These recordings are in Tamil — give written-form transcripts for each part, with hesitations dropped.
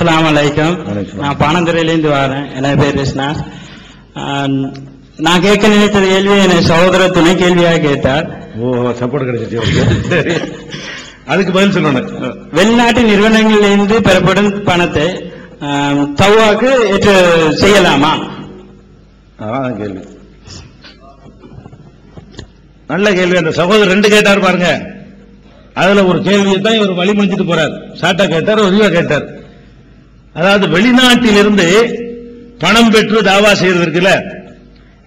அஸ்ஸலாமு அலைக்கும். நான் பானந்துறையிலேருந்து வரேன். என் பேர் ரிஸ்னாஸ். நான் கேட்க நினைத்த கேள்வி என் சகோதரர் துணை கேள்வியாக கேட்டார். சப்போர்ட் கிடைச்சிச்சு. அதுக்கு பதில் சொல்லணும். வெளிநாட்டு நிறுவனங்களிலிருந்து பெறப்படும் பணத்தை தௌவாக்கு ஏற்று செய்யலாமா? அதான் கேள்வி. நல்ல கேள்வி. அந்த சகோதரர் ரெண்டு கேட்டார் பாருங்க. அதுல ஒரு கேள்வியை தான் இவர் வழிமொழிச்சிட்டு போறார். ஷார்ட்டா கேட்டார், ஒருவா கேட்டார். அதாவது வெளிநாட்டிலிருந்து பணம் பெற்று தாவா செய்யறதுக்குல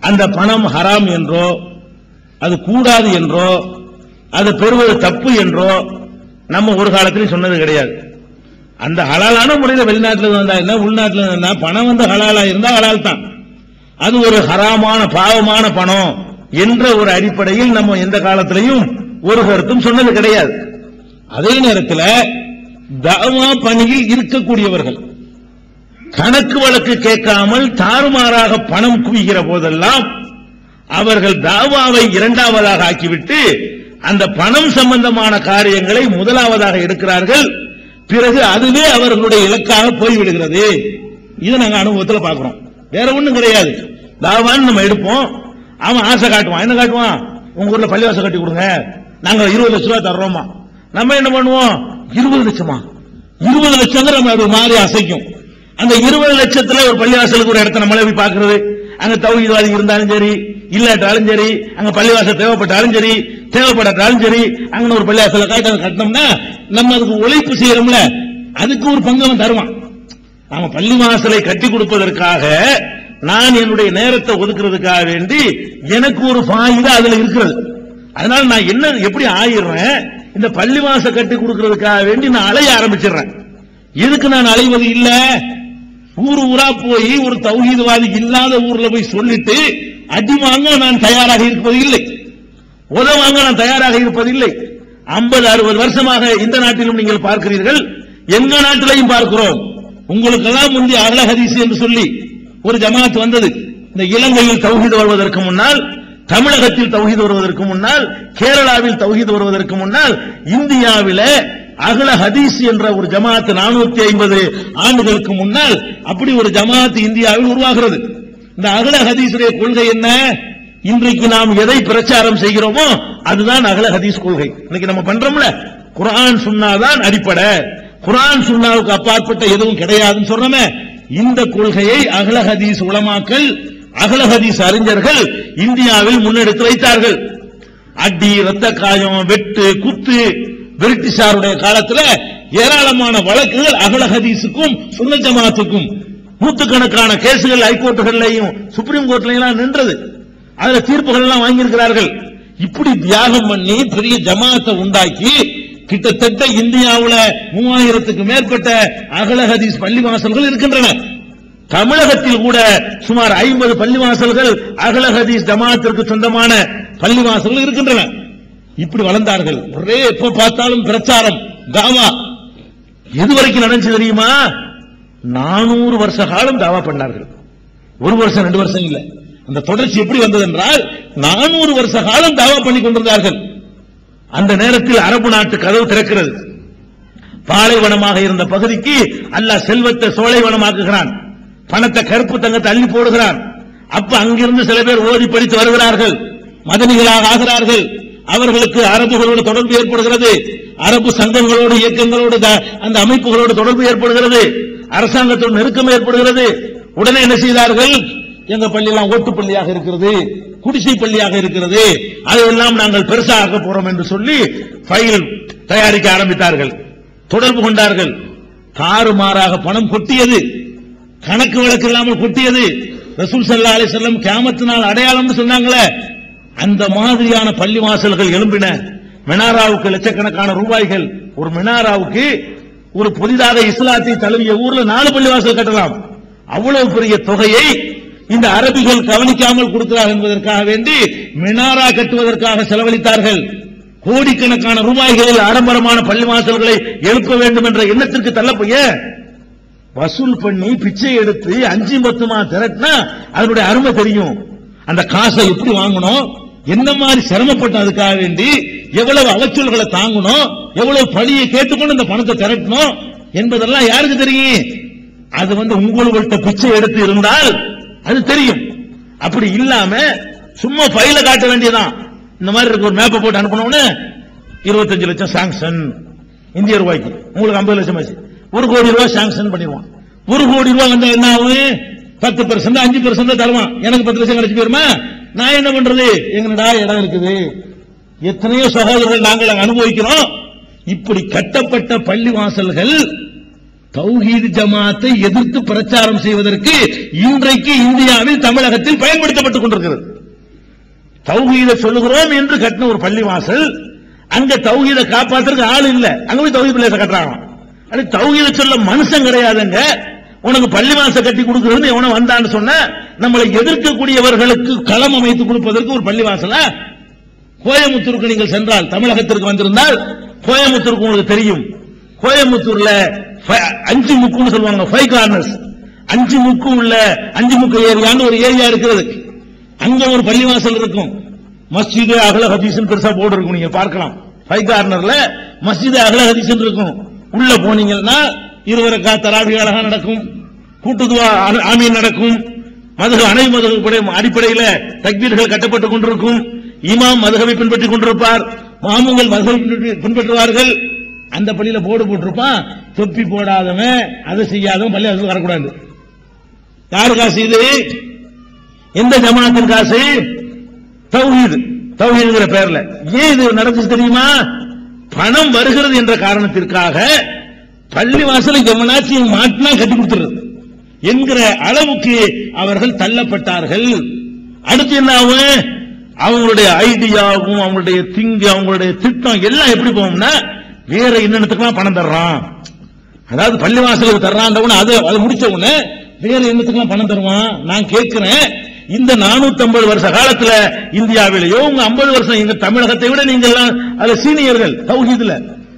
அந்த பணம் ஹராம் என்றோ அது கூடாது என்றோ அது பெறுவது தப்பு என்றோ நம்ம ஒரு காலத்திலும் சொன்னது கிடையாது. அந்த ஹலாலான முறையில் வெளிநாட்டில் வந்தா என்ன, உள்நாட்டில் இருந்தா பணம் வந்து ஹலாலா இருந்தா ஹலால் தான். அது ஒரு ஹராமான பாவமான பணம் என்ற ஒரு அடிப்படையில் நம்ம எந்த காலத்திலையும் ஒரு கருத்தும் சொன்னது கிடையாது. அதே நேரத்தில் தாவா பணியில் இருக்கக்கூடியவர்கள் கணக்கு வழக்கு கேட்காமல் தாறுமாறாக பணம் குவிகிற போதெல்லாம் அவர்கள் தாவாவை இரண்டாவதாக ஆக்கிவிட்டு அந்த பணம் சம்பந்தமான காரியங்களை முதலாவதாக எடுக்கிறார்கள். பிறகு அதுவே அவர்களுடைய இலக்காக போய்விடுகிறது. இதை நாங்க அனுபவத்தில் பார்க்கிறோம். வேற ஒண்ணும் கிடையாது. தாவான்னு நம்ம எடுப்போம், அவன் ஆசை காட்டுவான். என்ன காட்டுவான்? உங்க ஊர்ல பள்ளிவாசல் கட்டி கொடுங்க, நாங்க 20 லட்சம் ரூபாய் தர்றோமா. நம்ம என்ன பண்ணுவோம்? 20 லட்சமா? 20 லட்சம் நம்ம அது மாறி அசைக்கும். அந்த 20 லட்சத்துல ஒரு பள்ளிவாசலுக்கு ஒரு இடத்த நம்மளே போய் பார்க்கிறது. அங்க தௌஹீத்வாதி இருந்தாலும் சரி, இல்லாட்டாலும் சரி, அங்க பள்ளிவாசல் தேவைப்பட்டாலும் சரி, தேவைப்படாட்டாலும் சரி, அங்க ஒரு பள்ளிவாசல கட்டினோம்னா நம்ம அதுக்கு உழைப்பு செய்யறோம்ல, அதுக்கு ஒரு பங்கு அவன் தருவான். நாம பள்ளிவாசலை கட்டி கொடுப்பதற்காக நான் என்னுடைய நேரத்தை ஒதுக்குறதுக்காக வேண்டி எனக்கு ஒரு ஃபாயிதா அதுல இருக்கிறது. அதனால நான் என்ன எப்படி ஆயிடுறேன், இந்த பள்ளிவாச கட்டி கொடுக்கிறதுக்காக வேண்டி நான் அலைய ஆரம்பிச்சிடுறேன். எதுக்கு நான் அலைவது இல்ல, ஊர் ஊரா போய் ஒரு தௌஹீத்வாதி இல்லாத ஊர்ல போய் சொல்லிட்டு அடி வாங்க நான் தயாராக இருப்பது இல்லை, உதவாங்க நான் தயாராக இருப்பதில்லை. 50-60 வருஷமாக இந்த நாட்டிலும் நீங்கள் பார்க்கிறீர்கள், எங்க நாட்டிலையும் பார்க்கிறோம். உங்களுக்கெல்லாம் முந்தைய அஹ்ல ஹதீஸ் என்று சொல்லி ஒரு ஜமாத் வந்தது. இந்த இலங்கையில் தௌஹீத் வருவதற்கு முன்னால், தமிழகத்தில் தௌஹீத் வருவதற்கு முன்னால், கேரளாவில் தௌஹீத் வருவதற்கு முன்னால் இந்தியாவில் அஹ்ல ஹதீஸ் என்ற ஒரு ஜமாத் 450 ஆண்டுகளுக்கு முன்னால் அப்படி ஒரு ஜமாத் இந்தியாவில் உருவாகிறது. இந்த அஹ்ல ஹதீஸுடைய கொள்கை என்ன? இன்றைக்கு நாம் எதை பிரச்சாரம் செய்கிறோமோ அதுதான் அஹ்ல ஹதீஸ் கொள்கை. இன்னைக்கு நம்ம பண்றோம்ல, குர்ஆன் சுன்னாதான் அடிப்படை, குர்ஆன் சுன்னாவுக்கு அப்பாற்பட்ட எதுவும் கிடையாதுன்னு சொல்றோமே, இந்த கொள்கையை அஹ்ல ஹதீஸ் உலமாக்கள், அஹ்ல ஹதீஸ் அறிஞர்கள் இந்தியாவில் முன்னெடுத்து வைத்தார்கள். அடி, ரத்த காயம், வெட்டு, குத்து, பிரிட்டிஷாருடைய காலத்தில் ஏராளமான வழக்குகள் அஹ்ல ஹதீஸுக்கும் சுன்னத் ஜமாத்துக்கும் நூற்றுக்கணக்கான கேசுகள் ஹைகோர்ட்டுகள்லையும் சுப்ரீம் கோர்ட்லையும் நின்றது. அதுல தீர்ப்புகள் எல்லாம் வாங்கியிருக்கிறார்கள். இப்படி தியாகம் பண்ணி பெரிய ஜமாத்தை உண்டாக்கி கிட்டத்தட்ட இந்தியாவில் 3000க்கு மேற்பட்ட அஹ்ல ஹதீஸ் பள்ளிவாசல்கள் இருக்கின்றன. தமிழகத்தில் கூட சுமார் 50 பள்ளிவாசல்கள் அஹ்ல ஹதீஸ் ஜமாத்திற்கு சொந்தமான பள்ளிவாசல்கள் இருக்கின்றன. இப்படி வளர்ந்தார்கள். ஒரே எப்ப பார்த்தாலும் பிரச்சாரம், தாவா. எதுவரைக்கும் நடந்துச்சு தெரியுமா? 400 வருஷ காலம் தாவா பண்ணார்கள். 1 வருஷம் 2 வருஷம் இல்ல. அந்த தொடர்ச்சி எப்படி வந்தது என்றால் 400 வருஷ காலம் தாவா பண்ணி கொண்டிருந்தார்கள். அந்த நேரத்தில் அரபு நாட்டு கதவு திறக்கிறது. பாலைவனமாக இருந்த பகுதிக்கு அல்லாஹ் செல்வத்தை சோலைவனமாக்குகிறான், பணத்தை கருப்பு தங்கத்தை அள்ளி போடுகிறான். அப்ப அங்கிருந்து சில பேர் ஓதி படித்து வருகிறார்கள், மதனிகளாக ஆகிறார்கள். அவர்களுக்கு அரபுகளோடு தொடர்பு ஏற்படுகிறது, அரபு சங்கங்களோடு, இயக்கங்களோடு, அந்த அமைப்புகளோடு தொடர்பு ஏற்படுகிறது, அரசாங்கத்தோடு நெருக்கம் ஏற்படுகிறது. உடனே என்ன செய்தார்கள்? எங்க பள்ளியெல்லாம் ஓட்டு பள்ளியாக இருக்கிறது, குடிசை பள்ளியாக இருக்கிறது, அதையெல்லாம் நாங்கள் பெருசாக போறோம் என்று சொல்லி ஃபைல் தயாரிக்க ஆரம்பித்தார்கள், தொடர்பு கொண்டார்கள். தாறுமாறாக பணம் கொட்டியது, கணக்கு வழக்கு இல்லாமல் கொட்டியது. ரசூல் ஸல்லல்லாஹு அலைஹி வஸல்லம் கியாமத் நாள் அடையாளம் சொன்னாங்களே, அந்த மாதிரியான பள்ளிவாசல்கள் எழும்பின. மினாராவுக்கு லட்சக்கணக்கான ரூபாய்கள். ஒரு மினாராவுக்கு ஒரு புதிதாக இஸ்லாத்தை தழுவிய ஊர்ல 4 பள்ளிவாசல் கட்டலாம். அவ்வளவு பெரிய தொகையை இந்த அரபிகள் கவனிக்காமல் கொடுக்கிறார்கள் என்பதற்காக வேண்டி மினாரா கட்டுவதற்காக செலவழித்தார்கள். கோடிக்கணக்கான ரூபாய்களில் ஆடம்பரமான பள்ளிவாசல்களை எழுப்ப வேண்டும் என்ற எண்ணத்திற்கு தள்ளப்போய வசூல் பண்ணி பிச்சை எடுத்து 5-10 திரட்டினா அதனுடைய அருமை தெரியும். அந்த காசை எப்படி வாங்கணும், என்ன மாதிரி சிரமப்பட்ட அதுக்காக வேண்டி எவ்வளவு அவச்சொல்களை தாங்கணும், எவ்வளவு பழியை கேட்டுக்கொண்டு இந்த பணத்தை திரட்டணும் என்பதெல்லாம் யாருக்கு தெரியும்? அது உங்கள்கிட்ட பிச்சை எடுத்து இருந்தால் அது தெரியும். அப்படி இல்லாம சும்மா ஃபைல காட்ட வேண்டியதான். இந்த மாதிரி இருக்கு, ஒரு மேப்பை போட்டு அனுப்பணும்னு 25 லட்சம் சாங்ஷன் இந்திய ரூபாய்க்கு, உங்களுக்கு 50 லட்சம் ஆச்சு, 1 கோடி ரூபாய் சாங்ஷன் பண்ணிடுவான். 1 கோடி ரூபாய் வந்தா என்ன ஆகும்? 10% 5% தருவான். எனக்கு 10 லட்சம் கிடைச்சு போயிருமா? நான் என்ன பண்றது? எங்கடா இடம் இருக்குது? எத்தனையோ சகோதரர்கள் நாங்கள் அனுபவிக்கிறோம். இப்படி கட்டப்பட்ட பள்ளிவாசல்கள் தௌஹீத் ஜமாத்தை எதிர்த்து பிரச்சாரம் செய்வதற்கு இன்றைக்கு இந்தியாவில் தமிழகத்தில் பயன்படுத்தப்பட்டுக் கொண்டிருக்கிறது. தௌஹீதை சொல்லுகிறோம் என்று கட்டின ஒரு பள்ளிவாசல், அங்க தௌஹீதை காப்பாற்றுறதுக்கு ஆள் இல்ல, அங்க போய் தௌஹீத் பிளேஸ கட்டுறாங்க. அது தௌஹீதை சொல்ல மனுஷன் கிடையாதுங்க. உனக்கு பள்ளிவாசல் கட்டி கொடுக்கிறது எவனோ வந்தான்னு சொன்ன, நம்மளை எதிர்க்கக்கூடியவர்களுக்கு களம் அமைத்து கொடுப்பதற்கு ஒரு பள்ளிவாசலா? கோயமுத்தூருக்கு நீங்கள் சென்றால், தமிழகத்திற்கு வந்திருந்தால் கோயமுத்தூருக்கு உங்களுக்கு தெரியும். கோயமுத்தூர்ல 5 முக்குன்னு சொல்லுவாங்க, 5 கார்னர்ஸ், 5 முக்கு உள்ள 5 முக்கு ஏரியான்னு ஒரு ஏரியா இருக்கிறது. அங்க ஒரு பள்ளிவாசல் இருக்கும். மஸ்ஜித் அகல ஹதீஸ் பெருசா போர்டு இருக்கும், நீங்க பார்க்கலாம். 5 கார்னர்ல மஸ்ஜித் அகல ஹதீஸ் இருக்கும். உள்ள போனீங்கன்னா 2 ரக்காத் தராவி அழகா நடக்கும், கூட்டுதுவா ஆமீன் நடக்கும், அனை மதுஹப் அடிப்படையில் தக்பீர்கள் கட்டப்பட்டுக் கொண்டிருக்கும். இமாம் மதுஹபை பின்பற்றிக் கொண்டிருப்பார், மாமுங்கள் மதுஹபை பின்பற்றுவார்கள். அந்த பள்ளியில போர்டு போட்டிருப்பான், தொப்பி போடாதவன் அதை செய்யாதவன் பள்ளி அது வரக்கூடாது. யாரு காசு இது? எந்த ஜமாத்தின் காசு? தௌஹீத், தௌஹீதுங்கிற பெயர்ல. ஏன் இது நடந்துச்சு தெரியுமா? பணம் வருகிறது என்ற காரணத்திற்காக பள்ளிவாசலை எவனாச்சும் மாட்டினா கட்டி கொடுத்துறது என்கிற அளவுக்கு அவர்கள் தள்ளப்பட்டார்கள். அடுத்து என்ன ஆகும்? அவங்களுடைய ஐடியாவும் அவங்களுடைய அவங்களுடைய திட்டம் எல்லாம் எப்படி போகும்னா, வேற என்னத்துக்கெல்லாம் பணம் தர்றான். அதாவது பள்ளிவாசலுக்கு தர்றான், அதை முடிச்ச உடனே வேற என்னத்துக்கெல்லாம் பணம் தருவான். நான் கேட்கிறேன், இந்த 450 வருஷ காலத்துல இந்தியாவிலேயோ உங்க 50 வருஷம் எங்க தமிழகத்தை விட நீங்க எல்லாம் அதுல சீனியர்கள் தௌஹீதுல,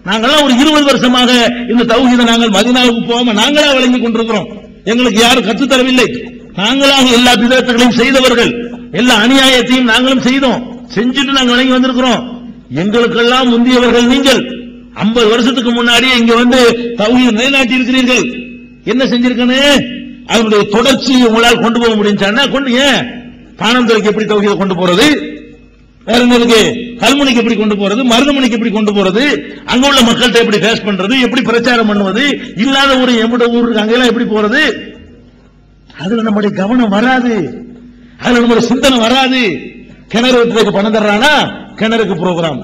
நாங்கெல்லாம் ஒரு 20 வருஷமாக இந்த தௌஹீதை நாங்கள் மதீனாவுக்கு போகாம நாங்களா வழங்கி கொண்டிருக்கிறோம். எங்களுக்கு யாரும் கற்றுத்தரவில்லை. நாங்களாக எல்லா பிதத்துகளையும் செய்தவர்கள், எல்லா அநியாயத்தையும் நாங்களும் செய்தோம், செஞ்சுட்டு நாங்கள் வழங்கி வந்திருக்கிறோம். எங்களுக்கெல்லாம் முந்தியவர்கள் நீங்கள். 50 வருஷத்துக்கு முன்னாடியே இங்க தௌஹீத் நிலைநாட்டி இருக்கிறீர்கள். என்ன செஞ்சிருக்கணும்? அதனுடைய தொடர்ச்சி உங்களால் கொண்டு போக முடிஞ்சான்னா கொண்டு. ஏன் பானந்துறைக்கு எப்படி தௌஹீதை கொண்டு போறது? வேற என்னருக்கு? கல்முனைக்கு எப்படி கொண்டு போறது? மருதமணிக்கு எப்படி கொண்டு போறது? அங்க உள்ள மக்கள்கிட்ட எப்படி ஃபேஸ் பண்றது? எப்படி பிரச்சாரம் பண்ணுவது? இல்லாத ஒரு எம்பட ஊருக்கு அங்கெல்லாம் எப்படி போறது? அதுல நம்முடைய கவனம் வராது, அதுல நம்முடைய சிந்தனை வராது. கிணறு வெட்டுறதுக்கு பணம் தர்றானா கிணறுக்கு ப்ரோக்ராம்,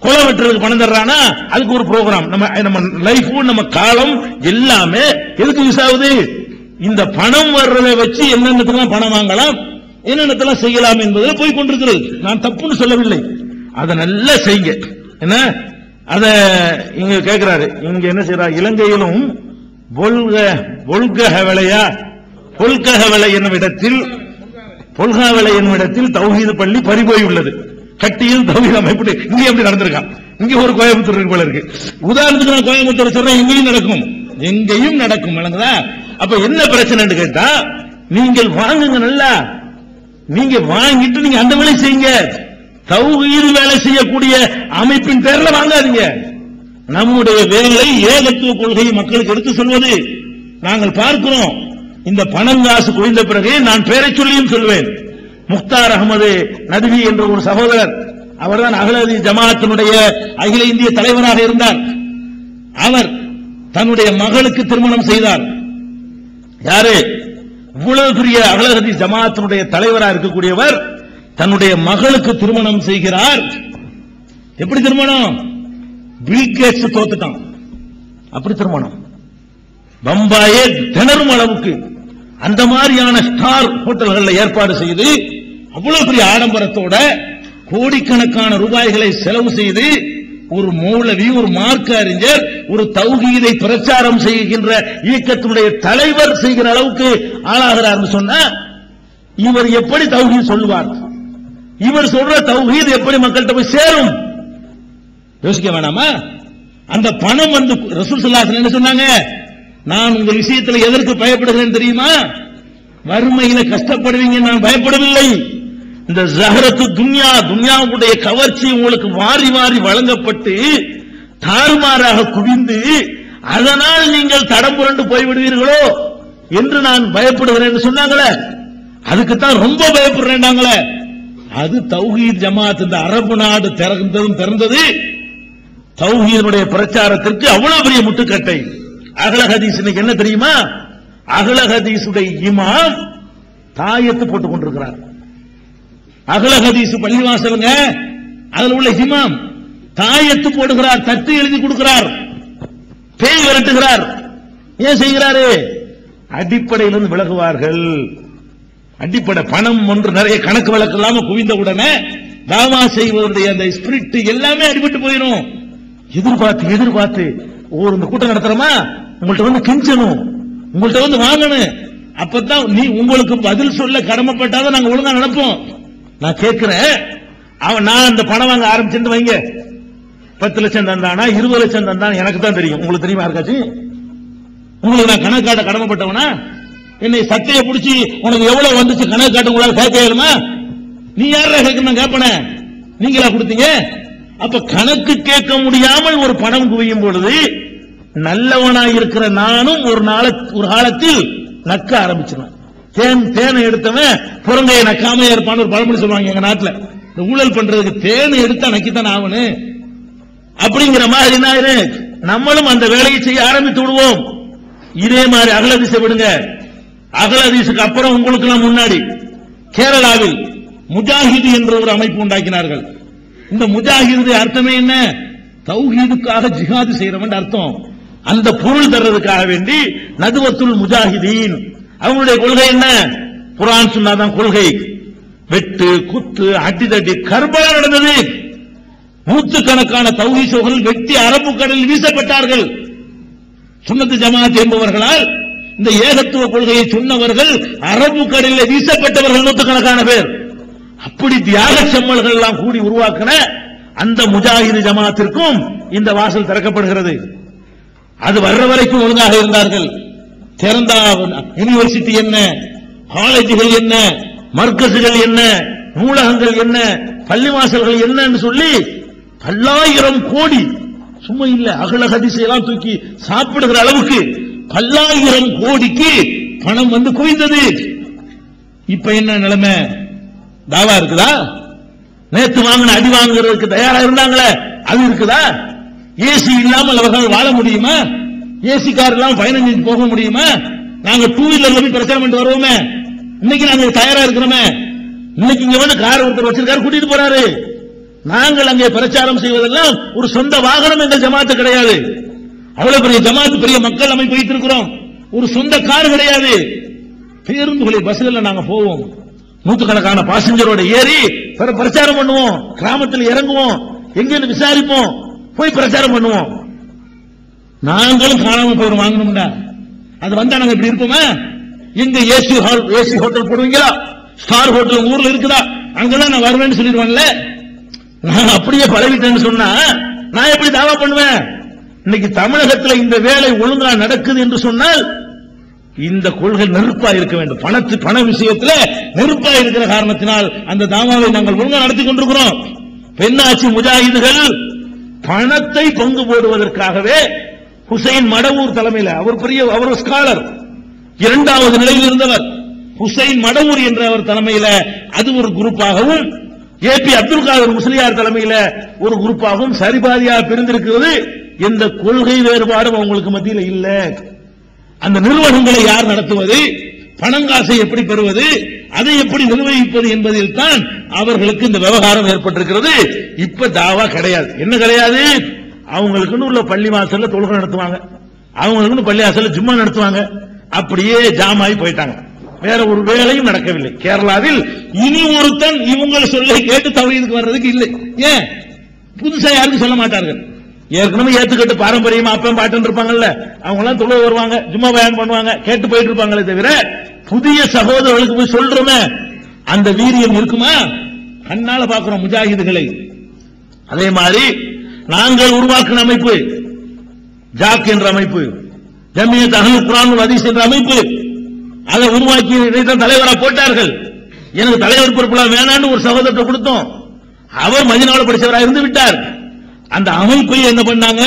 குளம் வெட்டுறதுக்கு பணம் தர்றானா அதுக்கு ஒரு ப்ரோக்ராம். நம்ம லைஃப், நம்ம காலம் எல்லாமே எதுக்கு யூஸ் ஆகுது? இந்த பணம் வர்றதை வச்சு என்னென்னலாம் பணம் வாங்கலாம், என்னென்னலாம் செய்யலாம் என்பதில் போய் கொண்டிருக்கிறது. நான் தப்புன்னு சொல்லவில்லை, அதை நல்லா செய்யுங்க. என்ன அத இங்க கேட்கிறாரு, இங்க என்ன செய்யறாரு? இலங்கையிலும் பொல்கஹவலை என்னும் இடத்தில் தௌஹீது பள்ளி பறிபோய் உள்ளது. கட்டியில் தௌஹீத் அமைப்பு இங்க எப்படி நடந்திருக்கான்? இங்க ஒரு கோயம்புத்தூர் போல இருக்கு. உதாரணத்துக்கு நான் கோயம்புத்தூர் சொல்றேன், இங்கேயும் நடக்கும், எங்கேயும் நடக்கும். விளங்குதா? அப்ப என்ன பிரச்சனை கேட்டா, நீங்கள் வாங்குங்க, நல்லா நீங்க வாங்கிட்டு நீங்க அந்த வேலை செய்யுங்க. தௌஹீத் வேலை செய்யக்கூடிய அமைப்பின் பேர்ல வாங்காதீங்க. நம்முடைய வேலை ஏகத்துவ கொள்கையை மக்களுக்கு எடுத்து சொல்வது. நாங்கள் பார்க்கிறோம், இந்த பணம் காசு குவிந்த பிறகு நான் பேரை சொல்லியும் சொல்வேன். முக்தார் அகமது நதுவி என்ற ஒரு சகோதரர், அவர்தான் அகலதி ஜமாத்தினுடைய அகில இந்திய தலைவராக இருந்தார். அவர் தன்னுடைய மகளுக்கு திருமணம் செய்தார். யாரு? இவ்வளவு பெரிய அகலதி ஜமாத்தினுடைய தலைவராக இருக்கக்கூடியவர் தன்னுடைய மகளுக்கு திருமணம் செய்கிறார். எப்படி திருமணம்? பில் கேட்ஸ் தோத்துட்டான், அப்படி திருமணம். பம்பாயே திணறும் அளவுக்கு அந்த மாதிரியான ஸ்டார் ஹோட்டல்கள் ஏற்பாடு செய்து அவ்வளவு பெரிய ஆடம்பரத்தோட கோடிக்கணக்கான ரூபாய்களை செலவு செய்து ஒரு மௌலவி, ஒரு மார்க்க அறிஞர், ஒரு தௌஹீதை பிரச்சாரம் செய்கின்ற இயக்கத்தினுடைய தலைவர் செய்கிற அளவுக்கு ஆளாகிறார் சொன்னா, இவர் எப்படி தௌஹீத் சொல்லுவார்? இவர் சொல்ற தௌஹீத் எப்படி மக்கள்கிட்ட போய் சேரும்? யோசிக்க வேணாமா? அந்த பணம் ரசூல் ஸல்லல்லாஹு அலைஹி வஸல்லம் என்ன சொன்னாங்க? நான் உங்க விஷயத்தில் எதற்கு பயப்படுகிறேன் தெரியுமா? வறுமையில கஷ்டப்படுவீங்க, நான் பயப்படவில்லை. இந்த ஜஹரத்து துன்யாவுடைய கவர்ச்சி உங்களுக்கு வாரி வாரி வழங்கப்பட்டு தாறுமாறாக குவிந்து அதனால் நீங்கள் தடம் புரண்டு போய்விடுவீர்களோ என்று நான் பயப்படுகிறேன் சொன்னாங்களே, அதுக்குத்தான் ரொம்ப பயப்படுறேன்னாங்களே. அது தௌஹீத் ஜமாத் இந்த அரபு நாடு திறந்தது தௌஹீதுடைய பிரச்சாரத்திற்கு அவ்வளவு பெரிய முட்டுக்கட்டை. அகல ஹதீஸ் இன்னைக்கு என்ன தெரியுமா? அகல ஹதீஸுடைய இமாம் தாயத்து போட்டுக் கொண்டிருக்கிறார். அகல ஹதீஸ் பள்ளிவாசலுங்க, அதில் உள்ள இமாம் தாயத்து போடுகிறார், தட்டு எழுதி கொடுக்கிறார், பேய் விரட்டுகிறார். ஏன் செய்கிறாரு? அடிப்படையிலிருந்து விலகுவார்கள். அடிப்படை பணம் ஒன்று நிறைய கணக்கு வழக்கு இல்லாம குவிந்த உடனே தாவா செய்வதனுடைய அந்த ஸ்பிரிட் எல்லாமே அடிபட்டு போயிடும். எதிர்பார்த்து ஒரு இந்த கூட்டம் நடத்துறோமா, உங்கள்ட்ட வந்து கெஞ்சணும், உங்கள்ட்ட வந்து வாங்கணும், அப்பதான் நீ உங்களுக்கு பதில் சொல்ல கடமைப்பட்டாதான் நாங்க ஒழுங்கா நடப்போம். நான் கேட்கிறேன், நான் அந்த பணம் வாங்க ஆரம்பிச்சுட்டு வைங்க, 10 லட்சம் தந்தானா 20 லட்சம் தந்தான் எனக்கு தான் தெரியும். உங்களுக்கு தெரியுமா யாருக்காச்சும்? உங்களுக்கு நான் கணக்கு காட்ட கடமைப்பட்டவனா? என்னை சட்டையை பிடிச்சி உனக்கு எவ்வளவு வந்துச்சு கணக்கு காட்ட உங்களால் கேட்க இயலுமா? நீ யாரா கேட்கணும்? கேட்பன நீங்களா கொடுத்தீங்க? அப்ப கணக்கு கேட்க முடியாமல் ஒரு பணம் குவியும் பொழுது நல்லவனாய் இருக்கிற நானும் ஒரு காலத்தில் நக்க ஆரம்பிச்சிருவேன். தேனை எடுத்தவன் புறங்கையை நக்காம இருப்பான்னு ஒரு பழமொழி சொல்லுவாங்க எங்க நாட்டுல. இந்த ஊழல் பண்றதுக்கு தேனை எடுத்தா நக்கித்தான் ஆவனு அப்படிங்கிற மாதிரி என்ன, நம்மளும் அந்த வேலையை செய்ய ஆரம்பித்து விடுவோம். இதே மாதிரி அகலதீசை விடுங்க. அகலதீசுக்கு அப்புறம் உங்களுக்கு எல்லாம் முன்னாடி கேரளாவில் முஜாஹிது என்ற ஒரு அமைப்பு உண்டாக்கினார்கள். இந்த முஜாஹிது அர்த்தமே என்ன? தௌஹீதுக்காக ஜிஹாது செய்யறவன் அர்த்தம். அந்த பொருள் தர்றதுக்காக வேண்டி நதுவத்துல் முஜாஹிதீன். அவங்களுடைய கொள்கை என்ன? குர்ஆன் சுன்னாதான் கொள்கை. வெட்டு குத்து அடிதடி கர்பலா நடந்தது. நூற்றுக்கணக்கான தௌஹீதுகள் வெட்டி அரபு கடலில் வீசப்பட்டார்கள். சுன்னத்து ஜமாத் என்பவர்களால் இந்த ஏகத்துவ கொள்கையை சொன்னவர்கள் அரபு கடலில் வீசப்பட்டவர்கள் நூற்றுக்கணக்கான பேர். அப்படி தியாக செம்மல்கள் எல்லாம் கூடி உருவாக்கின அந்த முஜாஹிது ஜமாத்திற்கும் இந்த வாசல் திறக்கப்படுகிறது. அது வர்ற வரைக்கும் ஒழுங்காக இருந்தார்கள். திறந்தா யூனிவர்சிட்டி என்ன, காலேஜுகள் என்ன, மர்கசுகள் என்ன, நூலகங்கள் என்ன, பள்ளிவாசல்கள் என்னன்னு சொல்லி பல்லாயிரம் கோடி, சும்மா இல்ல அகல ஹதீஸை எல்லாம் தூக்கி சாப்பிடுகிற அளவுக்கு பல்லாயிரம் கோடிக்கு பணம் வந்து குவிந்தது. இப்ப என்ன நிலைமை? தாவா இருக்குதா? நேத்து வாங்கின அடி வாங்குறதுக்கு தயாரா இருந்தாங்களே அது இருக்குதா? ஏசி இல்லாமல் அவர்கள் வாழ முடியுமா? ஏசி கார் இல்லாமல் பயணம் செஞ்சு போக முடியுமா? நாங்க டூ வீலர்ல போய் பிரச்சாரம் பண்ணிட்டு வருவோமே, இன்னைக்கு நாங்க தயாரா இருக்கிறோமே. இன்னைக்கு இங்க வந்து கார் ஒருத்தர் வச்சிருக்காரு, கூட்டிட்டு போறாரு. நாங்கள் அங்கே பிரச்சாரம் செய்வதெல்லாம் ஒரு சொந்த வாகனம் எங்கள் ஜமாத்து கிடையாது. அவ்வளவு பெரிய ஜமாத்து, பெரிய மக்கள் அமைப்பு வைத்திருக்கிறோம். ஒரு சொந்த கார் கிடையாது. பேருந்துகளை பஸ்ல நாங்க போவோம், நூற்றுக்கணக்கான பாசஞ்சரோட ஏறி பிரச்சாரம் பண்ணுவோம், கிராமத்தில் இறங்குவோம், எங்கன்னு விசாரிப்போம், போய் பிரச்சாரம் பண்ணுவோம். நாங்களும் காணாம போய் வாங்கணும்டா. அது வந்தா நாங்க இப்படி இருப்போமா? எங்க ஏசி ஹோட்டல் போடுவீங்களா? ஸ்டார் ஹோட்டல் ஊர்ல இருக்குதா? அங்கதான் நான் வருவேன்னு சொல்லிடுவான்ல. நான் அப்படியே பழகிட்டேன்னு சொன்னா நான் எப்படி தாவா பண்ணுவேன்? இன்னைக்கு தமிழகத்தில் இந்த வேலை ஒழுங்கா நடக்குது என்று சொன்னால் இந்த கொள்கை நெருப்பா இருக்க வேண்டும். பண விஷயத்தில் நெருப்பா இருக்கிற காரணத்தினால் அந்த தாவாவை நாங்கள் ஒழுங்கா நடத்தி கொண்டிருக்கிறோம். பெண்ணாட்சி முஜாஹிதுகள் பணத்தை பங்கு போடுவதற்காகவே ஹுசைன் மடவூர் தலைமையில், அவர் ஸ்காலர், இரண்டாவது நிலையில் இருந்தவர் ஹுசைன் மடவூர் என்ற அவர் தலைமையில் அது ஒரு குரூப்பாகவும், ஏபி அப்துல் காதர் முஸ்லியார் தலைமையில் ஒரு குரூப்பாகவும் சரிபாதியாக பிரிந்திருக்கிறது. எந்த கொள்கை வேறுபாடும் அவங்களுக்கு மத்தியில் இல்ல. அந்த நிறுவனங்களை யார் நடத்துவது, பணங்காசை எப்படி பெறுவது, அதை எப்படி நிர்வகிப்பது என்பதில் தான் அவர்களுக்கு இந்த விவகாரம் ஏற்பட்டிருக்கிறது. இப்ப தாவா கிடையாது. என்ன கிடையாது? அவங்களுக்குன்னு உள்ள பள்ளி வாசல்ல தொழுகை நடத்துவாங்க, அவங்களுக்குன்னு பள்ளி வாசல்ல ஜும்மா நடத்துவாங்க. அப்படியே ஜாம் ஆகி போயிட்டாங்க. வேற ஒரு வேலையும் நடக்கவில்லை. கேரளாவில் இனி ஒருத்தன் இவங்க சொல்லை கேட்டு தௌஹீதுக்கு வர்றதுக்கு இல்லை. ஏன்? புதுசா யாருக்கும் சொல்ல மாட்டார்கள். ஏற்கனவே ஏத்துக்கிட்டு பாரம்பரியமா அப்பம் பாட்டு இருப்பாங்கல்ல, அவங்க எல்லாம் தொழுகை வருவாங்க, ஜும்மா பயான் பண்ணுவாங்க, கேட்டு போயிட்டு இருப்பாங்களே தவிர புதிய சகோதரர்களுக்கு போய் சொல்றோமே அந்த வீரியம் இருக்குமா? கண்ணால பாக்குறோம் முஜாஹிதுகளை. அதே மாதிரி நாங்கள் உருவாக்கின அமைப்பு ஜாக் என்ற அமைப்பு, ஜமியத் அஹ்லுல் குர்ஆன் வல் ஹதீஸ் என்ற அமைப்பு, அதை உருவாக்கி தலைவராக போட்டார்கள். எனக்கு தலைவர் பொறுப்புலாம் வேணான்னு ஒரு சகோதரத்தை கொடுத்தோம். அவர் மதீனாவுல படிச்சவராக இருந்து விட்டார். அந்த அமைப்பை என்ன பண்ணாங்க?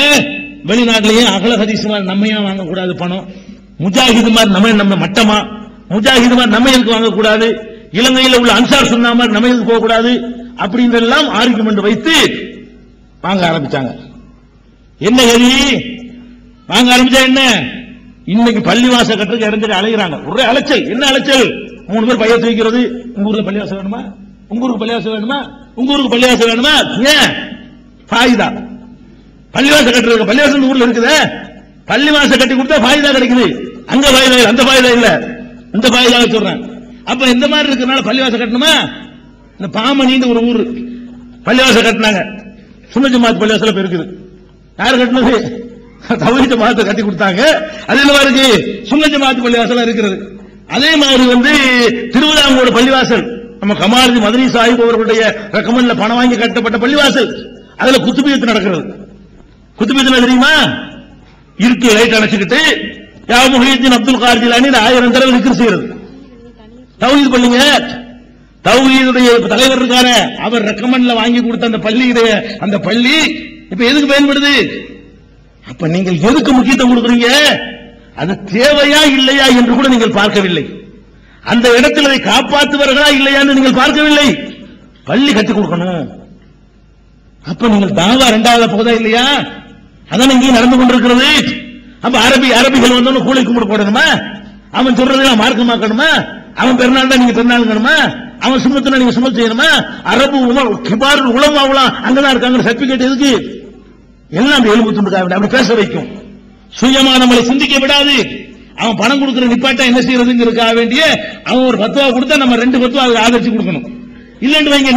வெளிநாட்டிலேயே அகல ஹதீஸ் நம்மையா வாங்கக்கூடாது, பணம் முஜாஹிது மாதிரி நம்ம மட்டமா, முஜாஹிது மாதிரி நம்ம எதுக்கு வாங்கக்கூடாது, இலங்கையில் உள்ள அன்சார் சுன்னா மாதிரி நம்ம எதுக்கு போகக்கூடாது அப்படின்றெல்லாம் ஆர்குமெண்ட் வைத்து வாங்க ஆரம்பிச்சாங்க. என்ன கதி வாங்க ஆரம்பிச்சா என்ன, இன்னைக்கு பள்ளிவாச கட்டுறதுக்கு இறந்து அலைகிறாங்க. ஒரே அலைச்சல். என்ன அலைச்சல்? 3 பேர் பையத்து வைக்கிறது. உங்க ஊர்ல பள்ளிவாசம் வேணுமா, உங்க ஊருக்கு பள்ளிவாசம் வேணுமா, உங்க ஊருக்கு பள்ளிவாசம் வேணுமா, ஏன் ஃபாயிதா பள்ளிவாசம் கட்டுறது, பள்ளிவாசம் ஊர்ல இருக்குது, பள்ளிவாசம் கட்டி கொடுத்தா ஃபாயிதா கிடைக்குது, அங்க ஃபாயிதா இல்ல, அந்த ஃபாயிதா இல்ல, இந்த ஃபாயிதா சொல்றேன். அப்ப இந்த மாதிரி இருக்கிறனால பள்ளிவாசம் கட்டணுமா? இந்த பாமணின்னு ஒரு ஊர் பள்ளிவாசம் கட்டினாங்க. சுன்ன ஜமாத் பள்ளிவாசல இருக்குது. யாரு கட்டினது? தௌஹீத் ஜமாத்தை கட்டி கொடுத்தாங்க. அது என்ன இருக்கு, சுன்ன ஜமாத் பள்ளிவாசல் இருக்கிறது. அதே மாதிரி திருவிதாங்கூர் பள்ளிவாசல் நம்ம கமாலுதி மதனி சாஹிப் அவர்களுடைய ரெக்கமெண்ட்ல பணம் வாங்கி கட்டப்பட்ட பள்ளிவாசல். அதுல குத்துபியத்து நடக்கிறது. குத்துபியத்து தெரியுமா? இருக்கு லைட் அணைச்சுக்கிட்டு யா முஹியுத்தீன் அப்துல் காதர் ஜிலானி 1000 தடவை விக்ர் செய்யறது. தௌஹீத் பள்ளிங்க, தௌஹீதுடைய தலைவர் இருக்கார, அவர் ரெக்கமெண்ட்ல வாங்கி கொடுத்த அந்த பள்ளியுடைய அந்த பள்ளி இப்ப எதுக்கு பயன்படுது? அப்ப நீங்கள் எதுக்கு முக்கியத்துவம் கொடுக்குறீங்க? அது தேவையா இல்லையா என்று கூட நீங்கள் பார்க்கவில்லை. அந்த இடத்தில் அதை காப்பாற்றுவார்களா இல்லையா என்று நீங்கள் பார்க்கவில்லை. பள்ளி கற்றுக் கொடுக்கணும். அப்ப நீங்கள் தாவா 2வது போதா இல்லையா? அதான் இங்கே நடந்து கொண்டிருக்கிறது. அப்ப அரபிகள் வந்தோன்னு கூலி கும்பிட போடணுமா? அவன் சொல்றதெல்லாம் மார்க்கமாக்கணுமா? அவன் பெருநாள் தான் நீங்க பெருநாளுங்கணுமா? அவன் சுமத்துனா நீங்க சுமத்து செய்யணுமா? அரபு கிபார் உலமாவலாம் அங்கதான் இருக்காங்க. சர்டிபிகேட் எதுக்கு? எல்லாம் எலும்பு துண்டுக்காக அப்படி பேச வைக்கும். சுயமா நம்மளை சிந்திக்க விடாது. அவன் பணம் கொடுக்கிற நிப்பாட்டா என்ன செய்யறதுங்கிறதுக்காக வேண்டிய அவன் ஒரு பத்துவா கொடுத்தா நம்ம 2 பத்துவா ஆதரிச்சு கொடுக்கணும். இல்லன்னு வைங்க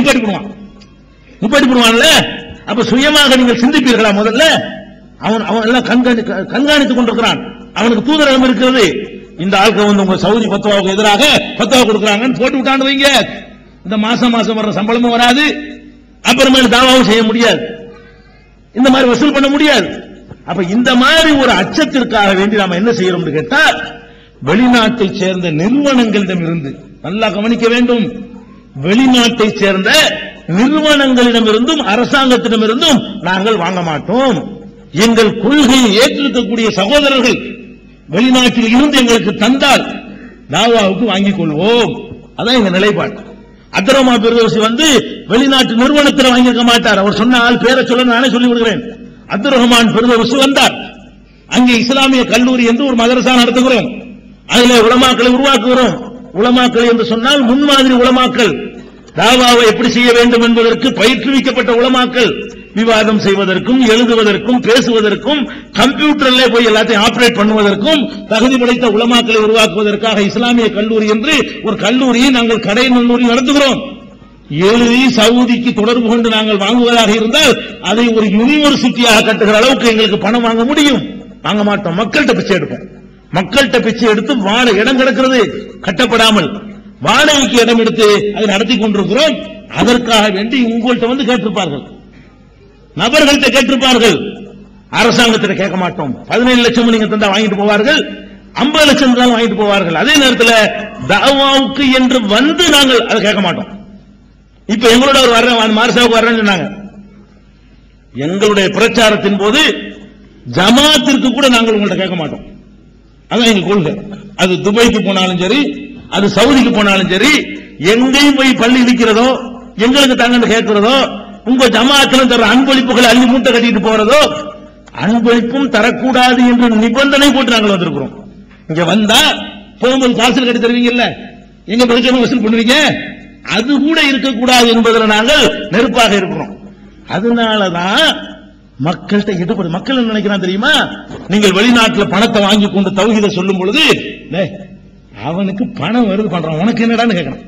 நிப்பாட்டி போடுவான்ல. அப்ப சுயமாக நீங்கள் சிந்திப்பீர்களா? முதல்ல அவன் எல்லாம் கண்காணித்துக் கொண்டிருக்கிறான். அவனுக்கு தூதரகம் இருக்கிறது. இந்த ஆட்கள் உங்க சவுதி பத்துவாவுக்கு எதிராக பத்துவா கொடுக்கறாங்கன்னு போட்டு விட்டான்னு வைங்க, இந்த மாசம் வர்ற சம்பளமும் வராது, அப்புறமேல தாவாவும் செய்ய முடியாது, இந்த மாதிரி வசூல் பண்ண முடியாது. அப்ப இந்த மாதிரி ஒரு அச்சத்திற்காக வேண்டி நாம என்ன செய்யறோம் கேட்டா, வெளிநாட்டை சேர்ந்த நிறுவனங்களிடம் இருந்து நல்லா கவனிக்க வேண்டும். வெளிநாட்டை சேர்ந்த நிறுவனங்களிடமிருந்தும் அரசாங்கத்திடமிருந்தும் நாங்கள் வாங்க மாட்டோம். எங்கள் கொள்கையை ஏற்றிருக்கக்கூடிய சகோதரர்கள் வெளிநாட்டில் இருந்து எங்களுக்கு தந்தால் தாவாவுக்கு வாங்கிக் கொள்வோம். அதான் எங்க நிலைப்பாடு. அப்துர்ரஹ்மா பெருதோசி வெளிநாட்டு நிறுவனத்தில் வாங்கியிருக்க மாட்டார். அவர் சொன்ன ஆள் பேரை சொல்ல நானே சொல்லி விடுகிறேன். அப்துர்ரஹ்மான் பெருதோசி வந்தார். அங்கே இஸ்லாமிய கல்லூரி என்று ஒரு மதரசா நடத்துகிறோம். அதில் உலமாக்களை உருவாக்குகிறோம். உலமாக்கள் என்று சொன்னால் முன்மாதிரி உலமாக்கள், தாவாவை எப்படி செய்ய வேண்டும் என்பதற்கு பயிற்றுவிக்கப்பட்ட உலமாக்கள், விவாதம் செய்வதற்கும் எழுதுவதற்கும் பேசுவதற்கும் கம்ப்யூட்டர்ல போய் எல்லாத்தையும் ஆபரேட் பண்ணுவதற்கும் தகுதி படைத்த உலமாக்களை உருவாக்குவதற்காக இஸ்லாமிய கல்லூரி என்று ஒரு கல்லூரியை நாங்கள் கடைநல்லூரி நடத்துகிறோம். எழுதி சவுதிக்கு தொடர்பு கொண்டு நாங்கள் வாங்குவதாக இருந்தால் அதை ஒரு யூனிவர்சிட்டியாக கட்டுகிற அளவுக்கு எங்களுக்கு பணம் வாங்க முடியும். வாங்க மாட்டோம். மக்கள்கிட்ட பிச்சை எடுப்போம். மக்கள்கிட்ட பிச்சை எடுத்து வாழ இடம் கிடக்கிறது கட்டப்படாமல் வாடகைக்கு இடம் எடுத்து அதை நடத்தி கொண்டிருக்கிறோம். அதற்காக வேண்டி உங்கள்கிட்ட கேட்டிருப்பார்கள், நபர்கள்ட்ட கேட்டிருப்பார்கள். அரசாங்கத்திட்ட கேட்க மாட்டோம். 17 லட்சம் நீங்க தந்தா வாங்கிட்டு போவார்கள், 50 லட்சம் இருந்தாலும் வாங்கிட்டு போவார்கள். அதே நேரத்தில் தாவாவுக்கு என்று நாங்கள் அதை கேட்க மாட்டோம். இப்ப எங்களோட ஒரு வர்றேன் மார்சாவுக்கு வர்றேன்னு சொன்னாங்க. எங்களுடைய பிரச்சாரத்தின் போது ஜமாத்திற்கு கூட நாங்கள் உங்கள்கிட்ட கேட்க மாட்டோம். அதான் எங்க கொள்கை. அது துபாய்க்கு போனாலும் சரி, அது சவுதிக்கு போனாலும் சரி, எங்கேயும் போய் பள்ளி இருக்கிறதோ எங்களுக்கு தாங்க கேட்கிறதோ, உங்க ஜமாத்திலும் தர அன்பளிப்புகளை அள்ளி மூட்டை கட்டிட்டு போறதோ, அன்பளிப்பும் தரக்கூடாது என்ற நிபந்தனை போட்டு நாங்கள் வந்திருக்கிறோம். இங்க வந்தா போகும்போது பார்சல் கட்டி தருவீங்கல்ல, எங்க பிரச்சனை வசூல் பண்ணுவீங்க, அது கூட இருக்கக்கூடாது என்பதில் நாங்கள் நெருப்பாக இருக்கிறோம். அதனாலதான் மக்கள்கிட்ட ஈடுபடு. மக்கள் என்ன நினைக்கிறான் தெரியுமா? நீங்கள் வெளிநாட்டில் பணத்தை வாங்கி கொண்டு தௌஹீதை சொல்லும் பொழுது அவனுக்கு பணம் வருது பண்றான், உனக்கு என்னடான்னு கேட்கணும்.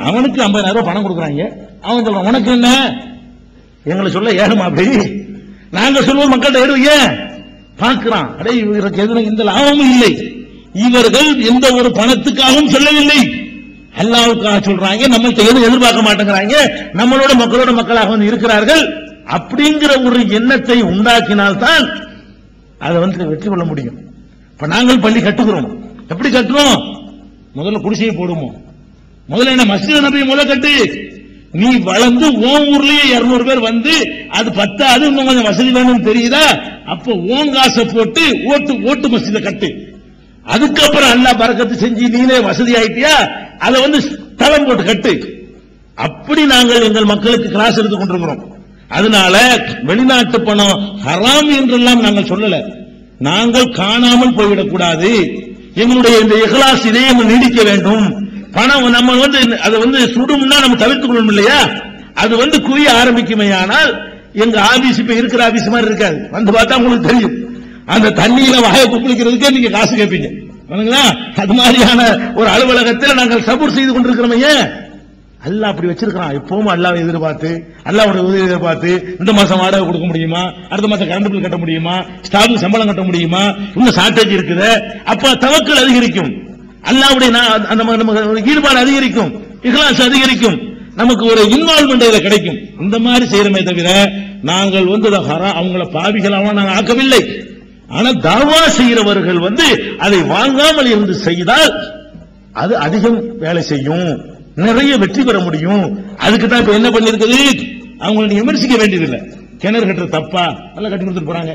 அவனுக்கு 50,000 ரூபாய் பணம் கொடுக்குறாங்க, அவன் சொல்றான் உனக்கு என்ன? எங்களை சொல்ல ஏகமா அப்படி நாங்க சொல்லுவோம். மக்கள்கிட்ட ஏறுவீங்க பார்க்கிறான், அடே இவருக்கு எதுவும் இந்த லாபமும் இல்லை, இவர்கள் எந்த ஒரு பணத்துக்காகவும் சொல்லவில்லை, அல்லாஹ்வுக்காக சொல்றாங்க, நம்மள்ட்ட எதுவும் எதிர்பார்க்க மாட்டேங்கிறாங்க, நம்மளோட மக்களோட மக்களாக இருக்கிறார்கள். அப்படிங்கிற ஒரு எண்ணத்தை உண்டாக்கினால்தான் அதை வெற்றி கொள்ள முடியும். இப்ப நாங்கள் பள்ளி கட்டுகிறோம். எப்படி கட்டுறோம்? முதல்ல குடிசையை போடுவோம். முதல்ல என்ன மஸ்ஜித் நபி முதல்ல கட்டு. நீ வளர்ந்து ஓன் ஊர்லயே 200 பேர் வந்து அது 10 இன்னும் கொஞ்சம் வசதி வேணும்னு தெரியுதா? அப்ப ஓன் காசை போட்டு ஓட்டு மஸ்ஜித கட்டு. அதுக்கப்புறம் அல்லாஹ் பரக்கத்து செஞ்சு நீனே வசதி ஆயிட்டியா, அதை வந்து தளம் போட்டு கட்டு. அப்படி நாங்கள் எங்கள் மக்களுக்கு கிளாஸ் எடுத்துக் கொண்டிருக்கிறோம். அதனால வெளிநாட்டு பணம் ஹராம் என்றெல்லாம் நாங்கள் சொல்லல. நாங்கள் காணாமல் போய்விடக் கூடாது, எங்களுடைய இந்த இஹ்லாஸ் இதையே நீடிக்க வேண்டும். பணம் நம்ம வந்து அதை வந்து சுடும்னா நம்ம தவிர்த்துக் கொள்ளணும் இல்லையா? அது வந்து குவிய ஆரம்பிக்குமையானால் எங்க ஆபீஸ் இப்ப இருக்கிற ஆபீஸ் மாதிரி இருக்காது. வந்து பார்த்தா உங்களுக்கு தெரியும், அந்த தண்ணியில வாயை குளிக்கிறதுக்கே நீங்க காசு கேட்பீங்க. அது மாதிரியான ஒரு அலுவலகத்தில் நாங்கள் சபூர் செய்து கொண்டிருக்கிறோம். ஏன் அல்லாஹ் அப்படி வச்சிருக்கான்? எப்பவும் அல்லாஹ்வை எதிர்பார்த்து, அல்லாஹ்வுடைய உதவி எதிர்பார்த்து, இந்த மாசம் வாடகை கொடுக்க முடியுமா, அடுத்த மாசம் கரண்ட் பில் கட்ட முடியுமா, ஸ்டாஃப் சம்பளம் கட்ட முடியுமா, இன்னும் ஷார்டேஜ் இருக்குது. அப்ப தவக்கல் அதிகரிக்கும், அல்லாஹ்வுடைய ஈடுபாடு அதிகரிக்கும், இஹ்லாஸ் அதிகரிக்கும், நமக்கு ஒரு இன்வால்வ்மெண்ட் இதுல கிடைக்கும். இந்த மாதிரி செய்யறமே தவிர நாங்கள் வந்து அவங்கள பாவிகளாக நாங்கள் ஆக்கவில்லை. ஆனா தாவா செய்கிறவர்கள் வந்து அதை வாங்காமல் இருந்து செய்தால் அது அதிகம் வேலை செய்யும், நிறைய வெற்றி பெற முடியும். அதுக்கு தான் இப்ப என்ன பண்ணிருக்குது, அவங்களை விமர்சிக்க வேண்டியதில்லை. கிணறு கட்டுற தப்பா, நல்லா கட்டி கொடுத்துட்டு போறாங்க.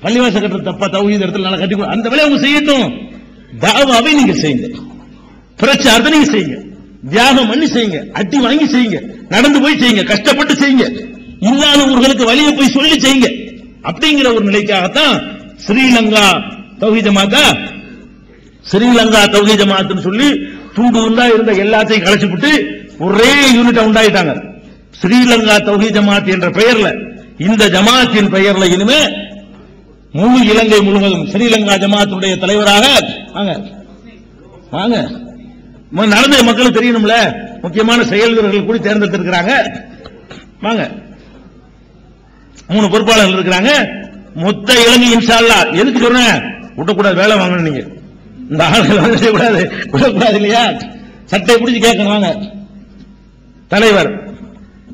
பள்ளிவாசல் கட்டுற தப்பா, தௌஹீத் இடத்துல நல்லா கட்டி, அந்த வேலையை அவங்க செய்யட்டும். தாவாவை நீங்க செய்யுங்க, பிரச்சாரத்தை நீங்க செய்யுங்க, தியாகம் பண்ணி செய்யுங்க, அட்டி வாங்கி செய்யுங்க, நடந்து போய் செய்யுங்க, கஷ்டப்பட்டு செய்யுங்க, இல்லாத ஊர்களுக்கு வழியை போய் சொல்லி செய்யுங்க. அப்படிங்கிற ஒரு நிலைக்காகத்தான் ஸ்ரீலங்கா தௌஹீத் ஜமாத்தா, ஸ்ரீலங்கா தௌஹீத் ஜமாத்னு சொல்லி துண்டு துண்டா இருந்த எல்லாத்தையும் கலைச்சு விட்டு ஒரே யூனிட்டா உண்டாயிட்டாங்க. ஸ்ரீலங்கா தௌஹீத் ஜமாத் என்ற பெயர்ல, இந்த ஜமாத்தின் பெயர்ல இனிமே முழு இலங்கை முழுவதும் ஸ்ரீலங்கா ஜமாத்துடைய தலைவராக வாங்க நடந்த மக்களுக்கு தெரியணும்ல, முக்கியமான செயல் வீரர்கள் கூட தேர்ந்தெடுத்திருக்கிறாங்க. வாங்க 3 பொறுப்பாளர்கள் இருக்கிறாங்க. மொத்த இலங்கை இன்ஷா அல்லாஹ். எதுக்கு சொல்றேன், விட்டக்கூடாது, வேலை வாங்கணும். நீங்க இந்த ஆளுகள் செய்யக்கூடாது, விடக்கூடாது இல்லையா? சட்டை பிடிச்சு கேட்கணும். வாங்க தலைவர்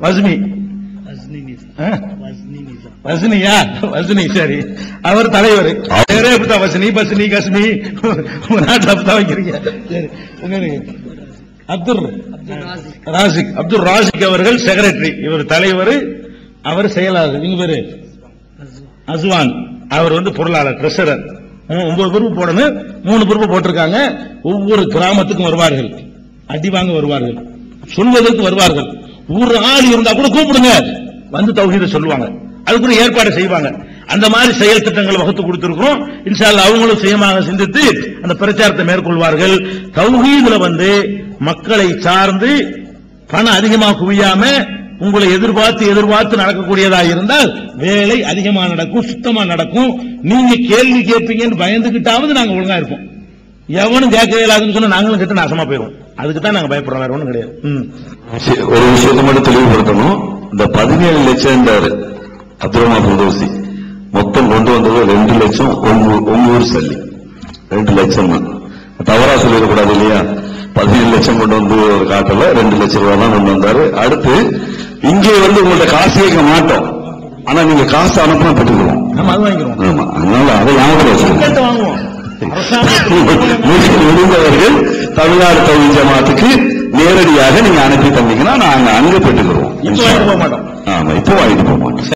வஸ்மி, வஸ்னியா, வஸ்னி, சரி, அவர் தலைவர். வேறே அப்படித்தான், வஸ்னி, பஸ்னி, கஸ்மி, நாட்டில் அப்படித்தான் வைக்கிறீங்க. சரி, அப்துல் ராசிக், அப்துல் ராசிக் அவர்கள் செக்ரட்டரி, இவர் தலைவர், அவர் செயலாளர். இவங்க பேரு அஸ்வான், அவர் வந்து பொருளாளர், ட்ரெஷரர். 9 பொறுப்பு போடணும், 3 பொறுப்பு போட்டிருக்காங்க. ஒவ்வொரு கிராமத்துக்கும் வருவார்கள், அடி வாங்க வருவார்கள், சொல்வதற்கு வருவார்கள். ஒரு ஆள் இருந்தா கூட கூப்பிடுங்க, வந்து தௌஹீத சொல்லுவாங்க, அதுக்கு ஏற்பாடு செய்வாங்க. அந்த மாதிரி செயல் திட்டங்களை வகுத்து கொடுத்திருக்கிறோம். இன்ஷா அல்லாஹ் அவங்களும் சுயமாக சிந்தித்து அந்த பிரச்சாரத்தை மேற்கொள்வார்கள். தௌஹீதுல வந்து மக்களை சார்ந்து பணம் அதிகமாக குவியாம உங்களை எதிர்பார்த்து நடக்கக்கூடியதாக இருந்தால் வேலை அதிகமா நடக்கும், சுத்தமா நடக்கும். நீங்க கேள்வி கேட்பீங்கன்னு பயந்துகிட்டாவது நாங்க ஒழுங்கா இருப்போம். எவனும் கேட்க இயலாதுன்னு சொன்னா நாங்களும் கிட்ட நாசமா போயிடும். அதுக்கு தான் நாங்க பயப்படுறோம், வேற ஒண்ணும் கிடையாது. ஒரு விஷயத்தை மட்டும் தெளிவுபடுத்தணும். இந்த 17 லட்சம் அப்துல் ரஹ்மான் ஃபர்தௌசி மொத்தம் கொண்டு வந்தது 2 லட்சம் ஒவ்வொரு சல்லி, 2 லட்சம் தான். தவறா சொல்லிடக்கூடாது இல்லையா? 17 லட்சம் கொண்டு வந்து ஒரு காட்டல, 2 லட்சம் ரூபாய் தான் கொண்டு வந்தாரு. அடுத்து இங்கே வந்து உங்கள்ட்ட காசு கேட்க மாட்டோம், ஆனா நீங்க காசு அனுப்பினா பெற்றுக்கிறோம். ஆமா, அதனால அதை ஞாபகம் முடிந்தவர்கள் தமிழ்நாடு தௌஹீத் ஜமாத்துக்கு நேரடியாக நீங்க அனுப்பி தந்தீங்கன்னா நாங்க அங்க பெற்றுக்கிறோம். ஆமா, இப்போ வாங்கிட்டு போக மாட்டோம்.